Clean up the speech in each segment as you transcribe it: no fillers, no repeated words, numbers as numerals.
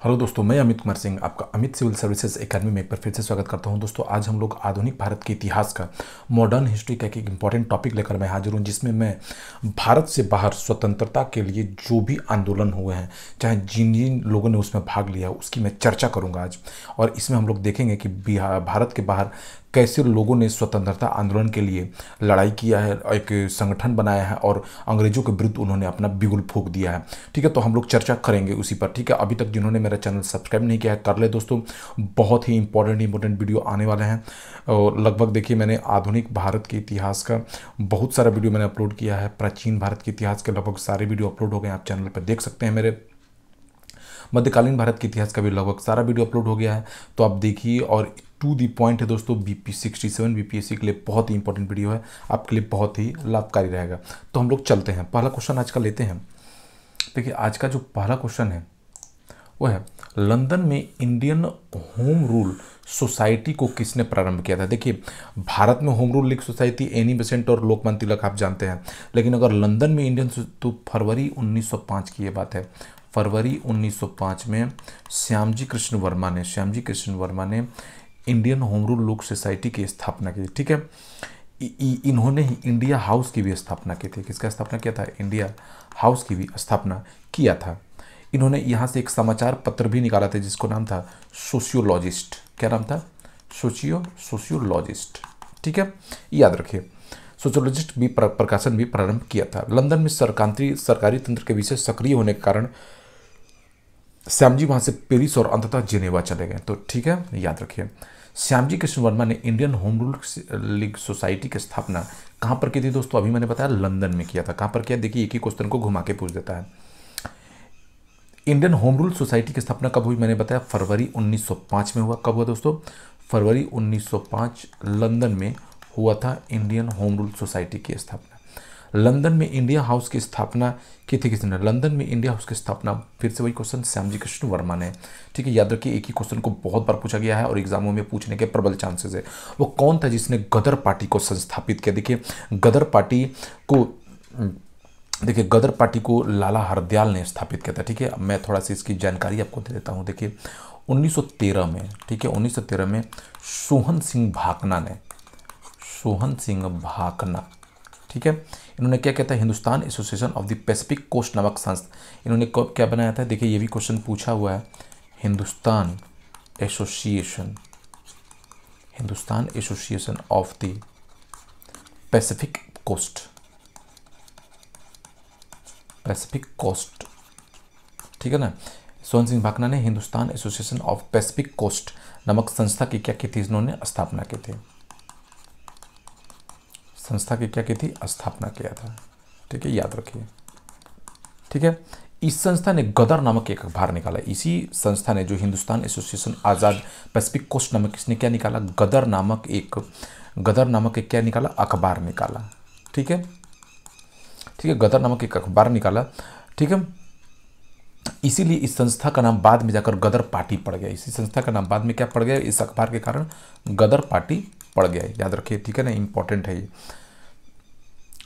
Hello दोस्तों, मैं अमित कुमार सिंह आपका अमित सिविल सर्विसेज एकेडमी में एक बार फिर से स्वागत करता हूं। दोस्तों, आज हम लोग आधुनिक भारत के इतिहास का मॉडर्न हिस्ट्री का एक इंपॉर्टेंट टॉपिक लेकर मैं हाजिर हूं, जिसमें मैं भारत से बाहर स्वतंत्रता के लिए जो भी आंदोलन हुए हैं, चाहे जिन जिन लोगों ने उसमें भाग लिया, उसकी मैं चर्चा करूँगा आज। और इसमें हम लोग देखेंगे कि भारत के बाहर कैसे लोगों ने स्वतंत्रता आंदोलन के लिए लड़ाई किया है, एक संगठन बनाया है और अंग्रेजों के विरुद्ध उन्होंने अपना बिगुल फूंक दिया है। ठीक है, तो हम लोग चर्चा करेंगे उसी पर। ठीक है, अभी तक जिन्होंने मेरा चैनल सब्सक्राइब नहीं किया है कर ले दोस्तों, बहुत ही इंपॉर्टेंट वीडियो आने वाले हैं। और लगभग देखिए, मैंने आधुनिक भारत के इतिहास का बहुत सारा वीडियो मैंने अपलोड किया है। प्राचीन भारत के इतिहास के लगभग सारे वीडियो अपलोड हो गए, आप चैनल पर देख सकते हैं। मेरे मध्यकालीन भारत के इतिहास का भी लगभग सारा वीडियो अपलोड हो गया है, तो आप देखिए। और टू दी पॉइंट है दोस्तों, BP67 बीपीएससी के लिए बहुत ही इंपॉर्टेंट वीडियो है, आपके लिए बहुत ही लाभकारी रहेगा। तो हम लोग चलते हैं, पहला क्वेश्चन आज का लेते हैं। देखिए, आज का जो पहला क्वेश्चन है वो है, लंदन में इंडियन होम रूल सोसाइटी को किसने प्रारंभ किया था। देखिए, भारत में home rule league society Annie Besant और लोकमान्य तिलक आप जानते हैं, लेकिन अगर लंदन में इंडियन तो फरवरी 1905 की ये बात है। फरवरी 1905 में श्यामजी कृष्ण वर्मा ने इंडियन होम रूल लोक सोसाइटी की स्थापना की। ठीक है, इन्होंने ही इंडिया हाउस की भी स्थापना की थी। किसका स्थापना किया था? इंडिया हाउस की भी स्थापना किया था। इन्होंने यहाँ से एक समाचार पत्र भी निकाला था जिसको नाम था सोशियोलॉजिस्ट। क्या नाम था? सोशियोलॉजिस्ट। ठीक है, याद रखिए। सोशियोलॉजिस्ट भी प्रकाशन भी प्रारंभ किया था। लंदन में सरकारी तंत्र के विषय सक्रिय होने के कारण श्यामजी वहाँ से पेरिस और अंततः जेनेवा चले गए। तो ठीक है, याद रखिए। श्यामजी कृष्ण वर्मा ने Indian home rule league society की स्थापना कहाँ पर की थी दोस्तों? अभी मैंने बताया लंदन में किया था। कहाँ पर किया? देखिए, एक ही क्वेश्चन को घुमा के पूछ देता है। इंडियन होम रूल सोसाइटी की स्थापना कब हुई? मैंने बताया फरवरी 1905 में हुआ। कब हुआ दोस्तों? फरवरी 1905 लंदन में हुआ था इंडियन होम रूल सोसाइटी की स्थापना। लंदन में इंडिया हाउस की स्थापना की थी किसने? लंदन में इंडिया हाउस की स्थापना, फिर से वही क्वेश्चन, श्यामजी कृष्ण वर्मा ने। ठीक है, याद रखिए, एक ही क्वेश्चन को बहुत बार पूछा गया है और एग्जामों में पूछने के प्रबल चांसेस है। वो कौन था जिसने गदर पार्टी को संस्थापित किया? देखिए, गदर पार्टी को लाला हरदयाल ने स्थापित किया था। ठीक है, मैं थोड़ा सा इसकी जानकारी आपको दे देता हूँ। देखिए, 1913 में, ठीक है, 1913 में सोहन सिंह भाकना, ठीक है, इन्होंने क्या किया था? Hindustan Association of the Pacific Coast नामक संस्था इन्होंने क्या बनाया था? देखिए, ये भी क्वेश्चन पूछा हुआ है। Hindustan Association of the Pacific Coast, ठीक है ना। सोहन सिंह भाकना ने Hindustan Association of Pacific Coast नामक संस्था की क्या की थी? इन्होंने स्थापना की थी। संस्था की क्या की थी? स्थापना किया था। ठीक है, याद रखिए। ठीक है, इस संस्था ने गदर नामक एक अखबार निकाला। इसी संस्था ने, जो हिंदुस्तान एसोसिएशन आज़ाद पैसिफिक कोस्ट नामक, इसने क्या निकाला? गदर नामक एक क्या निकाला? अखबार निकाला। ठीक है, गदर नामक एक अखबार निकाला। ठीक है, इसीलिए इस संस्था का नाम बाद में जाकर गदर पार्टी पड़ गया। इसी संस्था का नाम बाद में क्या पड़ गया? इस अखबार के कारण गदर पार्टी पड़ गया। याद रखिए, ठीक है ना, इंपॉर्टेंट है ये।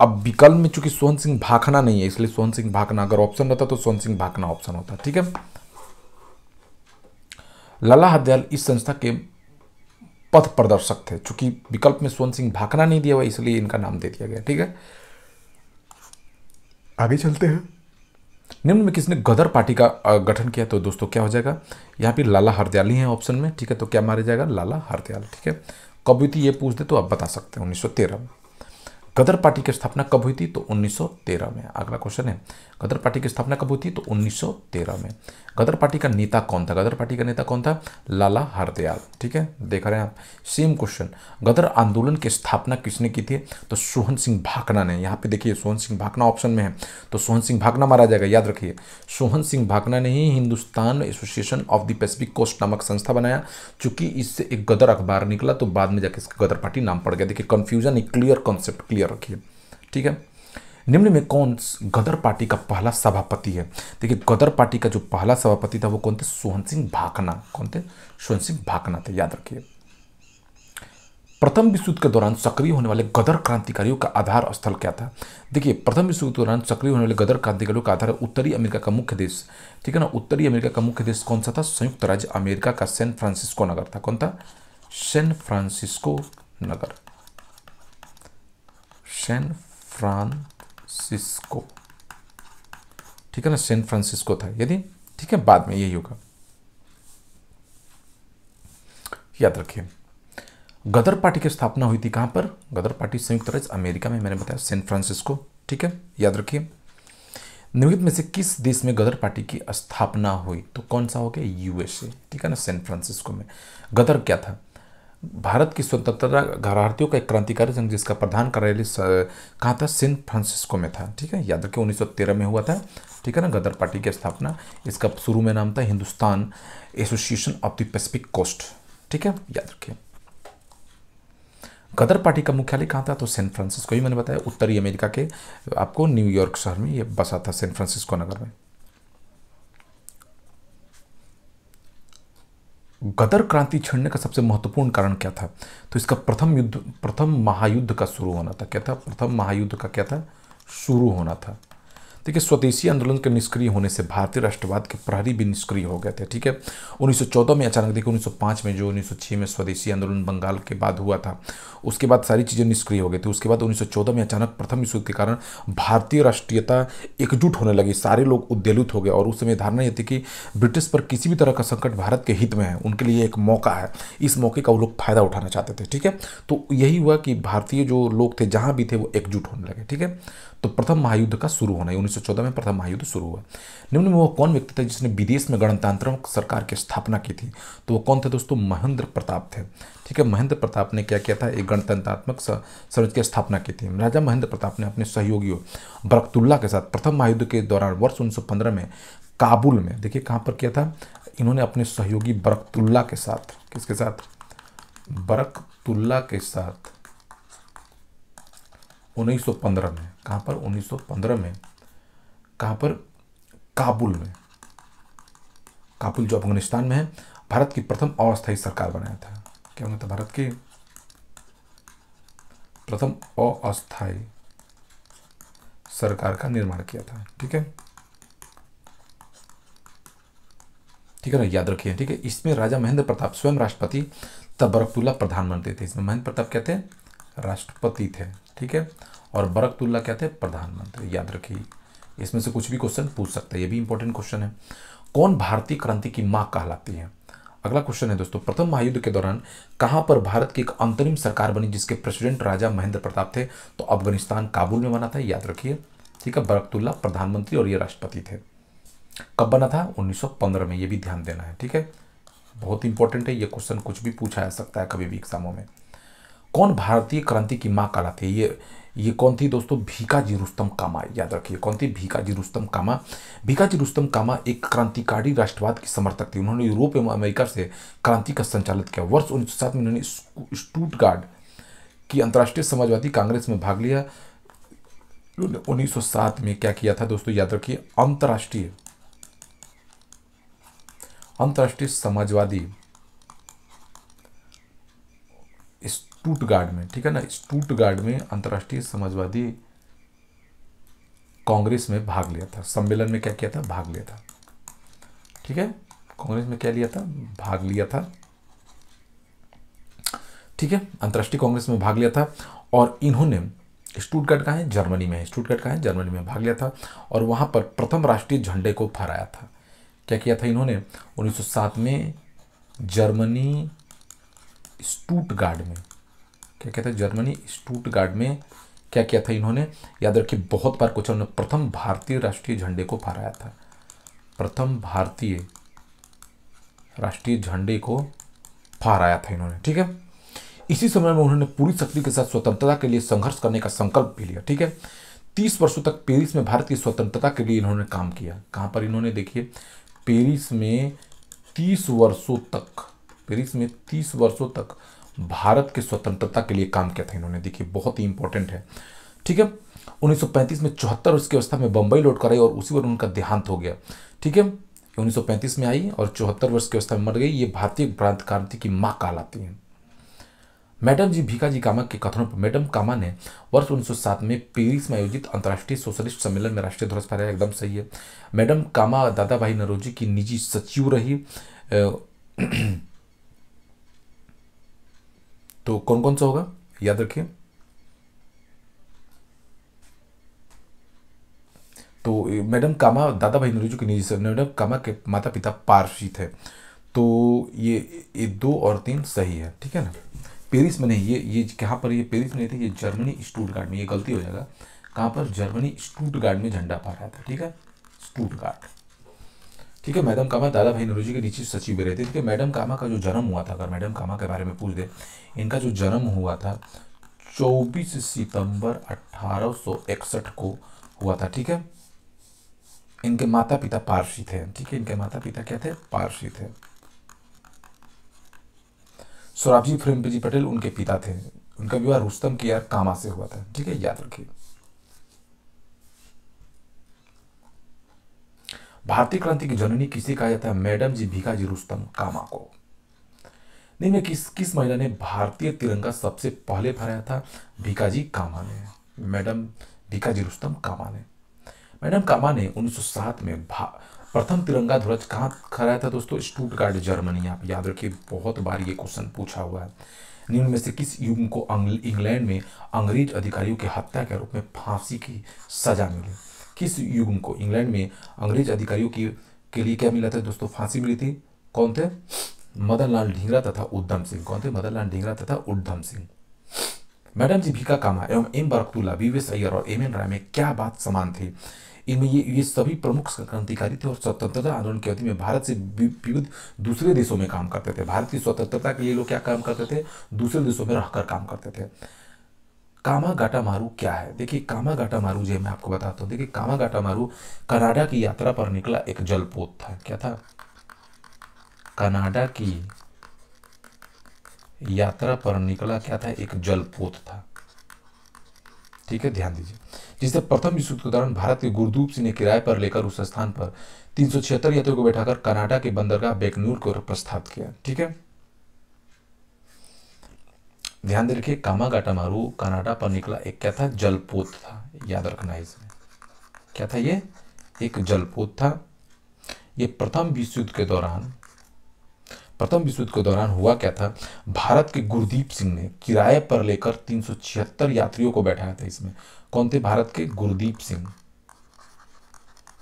अब विकल्प में चूंकि सोहन सिंह भाकना नहीं है, इसलिए सोहन सिंह भाकना अगर ऑप्शन रहता तो सोहन सिंह भाकना ऑप्शन होता। ठीक है, लाला हरदयाल इस संस्था के पथ प्रदर्शक थे। चूंकि विकल्प में सोहन सिंह भाकना नहीं दिया हुआ, इसलिए इनका नाम दे दिया गया। ठीक है, आगे चलते हैं। निम्न में किसने गदर पार्टी का गठन किया? तो दोस्तों क्या हो जाएगा? यहाँ पे लाला हरदयाल ही है ऑप्शन में। ठीक है, तो क्या मारे जाएगा? लाला हरदयाल। ठीक है, कब हुई थी ये पूछ दे तो आप बता सकते हैं, 1913 में। गदर पार्टी की स्थापना कब हुई थी? तो 1913 में। अगला क्वेश्चन है, गदर पार्टी की स्थापना कब हुई थी? तो 1913 में। गदर पार्टी का नेता कौन था? गदर पार्टी का नेता कौन था? लाला हरदयाल। ठीक है, देख रहे हैं आप। सेम क्वेश्चन, गदर आंदोलन की स्थापना किसने की थी? तो सोहन सिंह भाकना ने। यहाँ पे देखिए, सोहन सिंह भाकना ऑप्शन में है, तो सोहन सिंह भाकना मारा जाएगा। याद रखिए, सोहन सिंह भाकना ने ही Hindustan Association of the Pacific Coast नामक संस्था बनाया। चूंकि इससे एक गदर अखबार निकला, तो बाद में जाके इसका गदर पार्टी नाम पड़ गया। देखिए, कंफ्यूजन, एक क्लियर कॉन्सेप्ट क्लियर रखिए। ठीक है, निम्न में कौन गदर पार्टी का पहला सभापति है? देखिए, गदर पार्टी का जो पहला सभापति था वो कौन थे? सोहन सिंह भाकना। कौन थे? सोहन सिंह भाकना थे, याद रखिए। प्रथम विश्व युद्ध के दौरान सक्रिय होने वाले गदर क्रांतिकारियों का आधार स्थल क्या था? देखिए, प्रथम विश्व युद्ध के दौरान सक्रिय होने वाले गदर क्रांतिकारियों का आधार उत्तरी अमेरिका का मुख्य देश, ठीक है ना, उत्तरी अमेरिका का मुख्य देश कौन सा था? संयुक्त राज्य अमेरिका का सैन फ्रांसिस्को नगर था। कौन था? सैन फ्रांसिस्को नगर, सैन फ्रांसिस्को, ठीक है ना, सैन फ्रांसिस्को था यदि, ठीक है, बाद में यही होगा, याद रखिए। गदर पार्टी की स्थापना हुई थी कहां पर? गदर पार्टी संयुक्त राज्य अमेरिका में, मैंने बताया सैन फ्रांसिस्को, ठीक है, याद रखिए। निम्नलिखित में से किस देश में गदर पार्टी की स्थापना हुई? तो कौन सा हो गया? यूएसए, ठीक है ना, सैन फ्रांसिस्को में। गदर क्या था? भारत की स्वतंत्रता भारतीयों का एक क्रांतिकारी संघ जिसका प्रधान कार्यालय कहाँ था? सैन फ्रांसिस्को में था, ठीक है, याद रखिए। 1913 में हुआ था, ठीक है ना, गदर पार्टी की स्थापना। इसका शुरू में नाम था Hindustan Association of the Pacific Coast, ठीक है, याद रखिए। गदर पार्टी का मुख्यालय कहाँ था? तो सैन फ्रांसिस्को, ही मैंने बताया, उत्तरी अमेरिका के आपको न्यूयॉर्क शहर में ये बसा था, सैन फ्रांसिस्को नगर में। गदर क्रांति छिड़ने का सबसे महत्वपूर्ण कारण क्या था? तो इसका प्रथम महायुद्ध का शुरू होना था। क्या था? प्रथम महायुद्ध का क्या था? शुरू होना था। देखिए, स्वदेशी आंदोलन के निष्क्रिय होने से भारतीय राष्ट्रवाद के प्रहरी भी निष्क्रिय हो गए थे, ठीक है। 1914 में अचानक, देखिए 1905 में जो 1906 में स्वदेशी आंदोलन बंगाल के बाद हुआ था, उसके बाद सारी चीज़ें निष्क्रिय हो गई थी। उसके बाद 1914 में अचानक प्रथम विश्व युद्ध के कारण भारतीय राष्ट्रीयता एकजुट होने लगी, सारे लोग उद्वेलित हो गए और उस समय धारणा ये थी कि ब्रिटिश पर किसी भी तरह का संकट भारत के हित में है, उनके लिए एक मौका है, इस मौके का वो लोग फायदा उठाना चाहते थे, ठीक है। तो यही हुआ कि भारतीय जो लोग थे जहाँ भी थे वो एकजुट होने लगे, ठीक है। तो प्रथम महायुद्ध का शुरू होना, 1914 में प्रथम महायुद्ध शुरू हुआ। निम्न में वो कौन व्यक्ति था जिसने विदेश में गणतंत्रात्मक सरकार की स्थापना की थी? तो वो कौन थे दोस्तों? महेंद्र प्रताप थे, ठीक है। महेंद्र प्रताप ने क्या किया था? एक गणतंत्रात्मक स्वराज की स्थापना की थी। राजा महेंद्र प्रताप ने अपने सहयोगियों बरकतुल्ला के साथ प्रथम महायुद्ध के दौरान वर्ष 1915 में काबुल में, देखिए कहाँ पर किया था, इन्होंने अपने सहयोगी बरकतुल्ला के साथ, किसके साथ? बरकतुल्ला के साथ 1915 में, कहाँ पर? 1915 में, कहाँ पर? काबुल में। काबुल जो अफगानिस्तान में है, भारत की प्रथम अस्थायी सरकार बनाया था। क्या होना था? भारत की प्रथम अस्थायी सरकार का निर्माण किया था, ठीक है, ठीक है ना, याद रखिए, ठीक है। इसमें राजा महेंद्र प्रताप स्वयं राष्ट्रपति तब बरकतुल्ला प्रधानमंत्री थे। इसमें महेंद्र प्रताप क्या थे? राष्ट्रपति थे, ठीक है, और बरकतुल्ला क्या थे? प्रधानमंत्री, याद रखिए। इसमें से कुछ भी क्वेश्चन पूछ सकते हैं, ये भी इंपॉर्टेंट क्वेश्चन है। कौन भारतीय क्रांति की मां कहलाती है? अगला क्वेश्चन है दोस्तों, प्रथम महायुद्ध के दौरान कहां पर भारत की एक अंतरिम सरकार बनी जिसके प्रेसिडेंट राजा महेंद्र प्रताप थे? तो अफगानिस्तान काबुल में बना था, याद रखिए, ठीक है। बरकतुल्ला प्रधानमंत्री और ये राष्ट्रपति थे। कब बना था? 1915 में, ये भी ध्यान देना है, ठीक है, बहुत इंपॉर्टेंट है ये क्वेश्चन, कुछ भी पूछा जा सकता है कभी भी एग्जामों में। कौन भारतीय क्रांति की मां कहलाती है? ये कौन थी दोस्तों? भीकाजी रुस्तम कामा, याद रखिए, कौन थी? भीकाजी रुस्तम कामा। भीकाजी रुस्तम कामा एक क्रांतिकारी राष्ट्रवाद की समर्थक थी। उन्होंने यूरोप एवं अमेरिका से क्रांति का संचालित किया। वर्ष 1907 में उन्होंने स्टुटगार्ट की अंतर्राष्ट्रीय समाजवादी कांग्रेस में भाग लिया। 1907 में क्या किया था दोस्तों? याद रखिए, अंतर्राष्ट्रीय समाजवादी स्टुटगार्ट में, ठीक है ना, स्टुटगार्ट में अंतर्राष्ट्रीय समाजवादी कांग्रेस में भाग लिया था। सम्मेलन में क्या किया था? भाग लिया था, ठीक है, कांग्रेस में क्या लिया था? भाग लिया था, ठीक है, अंतर्राष्ट्रीय कांग्रेस में भाग लिया था। और इन्होंने स्टुटगार्ट कहाँ है? जर्मनी में है। स्टुटगार्ट कहाँ है? जर्मनी में भाग लिया था और वहां पर प्रथम राष्ट्रीय झंडे को फहराया था। क्या किया था इन्होंने? 1907 में जर्मनी स्टुटगार्ट में, क्या कहते हैं, जर्मनी स्टुटगार्ट में क्या किया था इन्होंने? याद रखिए, बहुत बार क्वेश्चन में, प्रथम भारतीय राष्ट्रीय झंडे को फहराया था। प्रथम भारतीय राष्ट्रीय झंडे को फहराया था इन्होंने, ठीक है। इसी समय में उन्होंने पूरी शक्ति के साथ स्वतंत्रता के लिए संघर्ष करने का संकल्प भी लिया, ठीक है। 30 वर्षों तक पेरिस में भारत की स्वतंत्रता के लिए इन्होंने काम किया। कहाँ पर इन्होंने? देखिए, पेरिस में 30 वर्षों तक, पेरिस में 30 वर्षों तक भारत की स्वतंत्रता के लिए काम किया था इन्होंने। देखिए, बहुत ही इंपॉर्टेंट है, ठीक है। 1935 में 74 वर्ष की अवस्था में बंबई लौट कर आई और उसी बार उनका देहांत हो गया, ठीक है। 1935 में आई और 74 वर्ष की अवस्था में मर गई। ये भारतीय क्रांति की मां कहलाती हैं। मैडम जी भीखाजी कामा के कथनों पर मैडम कामा ने वर्ष 1907 में पेरिस में आयोजित अंतर्राष्ट्रीय सोशलिस्ट सम्मेलन में राष्ट्रीय ध्वज फहराया। एकदम सही है। मैडम कामा दादा भाई नौरोजी की निजी सचिव रही। तो कौन कौन सा होगा याद रखिए। तो मैडम कामा दादा भाई नौरोजी की निजी सचिव, मैडम कामा के माता पिता पारसी थे। तो ये 2 और 3 सही है, ठीक है ना। पेरिस में नहीं, ये कहाँ पर, ये पेरिस में नहीं थे, ये जर्मनी स्टुटगार्ट में, ये गलती हो जाएगा। कहाँ पर, जर्मनी स्टुटगार्ट में झंडा फहराया था, ठीक है, स्टुटगार्ट। ठीक है। मैडम कामा दादा भाई नौरोजी के निजी सचिव भी रहे थे। ठीक है। मैडम कामा का जो जन्म हुआ था, अगर मैडम कामा के बारे में पूछ दे, इनका जो जन्म हुआ था 24 सितंबर 1861 को हुआ था। ठीक है। इनके माता पिता पारसी थे। ठीक है। इनके माता पिता क्या थे, पारसी थे। सोराबजी प्रेमजी पटेल उनके पिता थे। उनका विवाह रुस्तम की यार कामा से हुआ था। ठीक है, याद रखिए। भारतीय क्रांति की जननी किसे कहा जाता है, मैडम जी भीखाजी रुस्तम कामा को। नहीं में किस महिला ने भारतीय तिरंगा सबसे पहले फहराया था, भीखाजी कामा ने, मैडम भीखाजी रुस्तम कामा ने। मैडम कामा ने 1907 में प्रथम तिरंगा ध्वज कहाँ फहराया था दोस्तों, स्टुटगार्ट जर्मनी। आप याद रखिए, बहुत बार ये क्वेश्चन पूछा हुआ है। निम्न में से किस युग को इंग्लैंड में अंग्रेज अधिकारियों की हत्या के रूप में फांसी की सजा मिली। किस युग को इंग्लैंड में अंग्रेज अधिकारियों के लिए क्या मिला था दोस्तों, फांसी मिली थी। कौन थे, मदन लाल ढींगरा तथा उधम सिंह। कौन थे, मदन लाल ढींगरा तथा उधम सिंह। मैडम जी भीखा कामा एवं एम बरकतुल्ला, वीवीएस अय्यर और एम एन राय में क्या बात समान थी। इनमें ये सभी प्रमुख क्रांतिकारी थे और स्वतंत्रता आंदोलन की अवधि में भारत से विविध दूसरे देशों में काम करते थे। भारत की स्वतंत्रता के लिए लोग क्या काम करते थे, दूसरे देशों में रहकर काम करते थे। कामागाटा मारू क्या है, देखिए कामागाटा मारू जो मैं आपको बताता हूँ। देखिए कामागाटा मारू कनाडा की यात्रा पर निकला एक जलपोत था। क्या था, कनाडा की यात्रा पर निकला क्या था, एक जलपोत था। ठीक है, ध्यान दीजिए। जिसे प्रथम विश्व युद्ध के दौरान भारत के गुरदीप सिंह ने किराए पर लेकर उस स्थान पर 376 यात्रियों को बैठाकर कनाडा के बंदरगाह बैकनूर को प्रस्थापित किया। ठीक है, ध्यान दे रखिए। कामागाटा मारू कनाडा पर निकला एक क्या था, जलपोत था। याद रखना इसमें क्या था, ये एक जलपोत था। ये प्रथम विश्व युद्ध के दौरान हुआ क्या था, भारत के गुरदीप सिंह ने किराए पर लेकर 376 यात्रियों को बैठाया था इसमें। कौन थे, भारत के गुरदीप सिंह।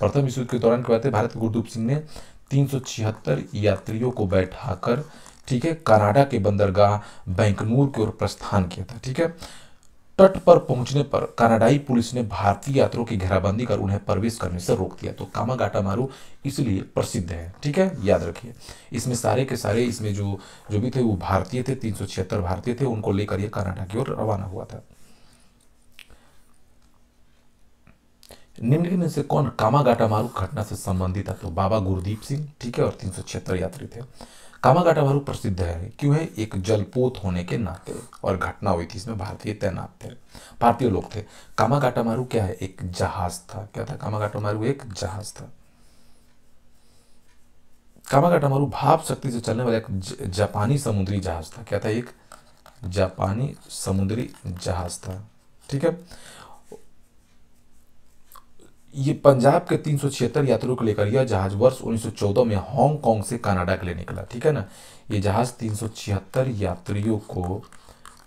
प्रथम विश्व युद्ध के दौरान क्या थे, भारत के गुरदीप सिंह ने 376 यात्रियों को बैठाकर, ठीक है, कनाडा के बंदरगाह बैंकनूर की ओर प्रस्थान किया था। ठीक है, तट पर पहुंचने पर कनाडाई पुलिस ने भारतीय यात्रियों की घेराबंदी कर उन्हें प्रवेश करने से रोक दिया। तो कामागाटा मारू इसलिए प्रसिद्ध है। ठीक है, याद रखिए। इसमें सारे के सारे, इसमें जो भी थे वो भारतीय थे, 376 भारतीय थे, उनको लेकर ये कनाडा की ओर रवाना हुआ था। निम्नलिखित में से कौन कामागाटा मारू घटना से संबंधित था, तो बाबा गुरदीप सिंह। ठीक है, और 376 यात्री थे। कामागाटा मारू प्रसिद्ध है, क्यों है, एक जलपोत होने के नाते, और घटना हुई थी इसमें भारतीय तैनात थे, भारतीय लोग थे। कामागाटा मारू क्या है, एक जहाज था। क्या था, कामागाटा मारू एक जहाज था। कामागाटा मारू भाप शक्ति से चलने वाला एक जापानी समुद्री जहाज था। क्या था, एक जापानी समुद्री जहाज था। ठीक है, ये पंजाब के 376 यात्रियों को लेकर यह जहाज वर्ष 1914 में हांगकांग से कनाडा के लिए निकला। ठीक है ना, ये जहाज 376 यात्रियों को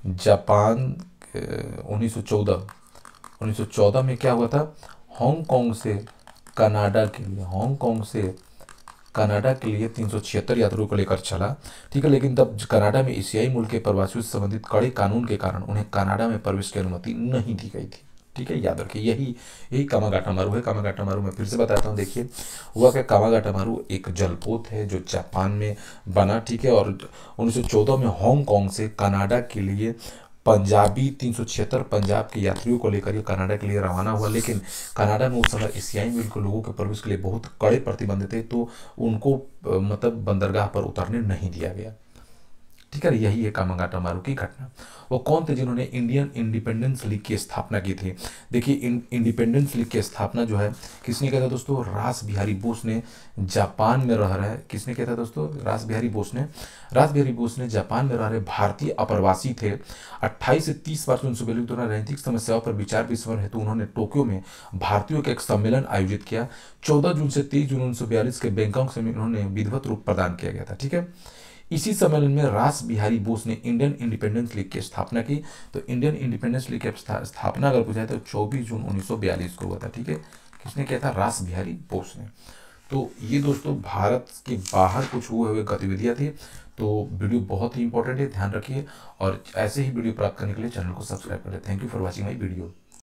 जापान 1914 में क्या हुआ था, हांगकांग से कनाडा के लिए 376 यात्रियों को लेकर चला। ठीक है, लेकिन तब कनाडा में एशियाई मुल्क के प्रवासियों से संबंधित कड़े कानून के कारण उन्हें कनाडा में प्रवेश की अनुमति नहीं दी गई थी। ठीक है, याद रखिए। यही कामागाटा मारू है। कामागाटा मारू मैं फिर से बताता हूँ। देखिए हुआ क्या, कामागाटा मारू एक जलपोत है जो जापान में बना। ठीक है, और 1914 में हांगकांग से कनाडा के लिए पंजाबी 376 पंजाब के यात्रियों को लेकर ये कनाडा के लिए रवाना हुआ। लेकिन कनाडा में उस समय एशियाई मूल के लोगों के प्रवेश के लिए बहुत कड़े प्रतिबंध थे, तो उनको मतलब बंदरगाह पर उतरने नहीं दिया गया। ठीक है, यही है कामागाटा मारू की घटना। वो कौन थे जिन्होंने इंडियन इंडिपेंडेंस लीग की स्थापना की थी? देखिए, इंडिपेंडेंस लीग की स्थापना जो है किसने किया था दोस्तों? रास बिहारी बोस ने। जापान में रह रहे, किसने किया था दोस्तों? रास बिहारी बोस ने। रास बिहारी बोस ने जापान में रह रहे भारतीय अप्रवासी थे। 28 से 30 वर्ष उनसे पहले द्वारा राजनीतिक समस्याओं पर विचार विमर्श हेतु उन्होंने टोक्यो में भारतीयों का एक सम्मेलन आयोजित किया। 14 जून से 23 जून 1942 के बैंकॉक से उन्होंने विधिवत रूप प्रदान किया गया था। ठीक है, इसी सम्मेलन में रास बिहारी बोस ने इंडियन इंडिपेंडेंस लीग की स्थापना की। तो इंडियन इंडिपेंडेंस लीग की स्थापना अगर पूछा तो 24 जून 1942 को हुआ था। ठीक है, किसने किया था? रास बिहारी बोस ने। तो ये दोस्तों भारत के बाहर कुछ हुए हुए गतिविधियां थी। तो वीडियो बहुत ही इंपॉर्टेंट है, ध्यान रखिए, और ऐसे ही वीडियो प्राप्त करने के लिए चैनल को सब्सक्राइब करें। Thank you for watching my video.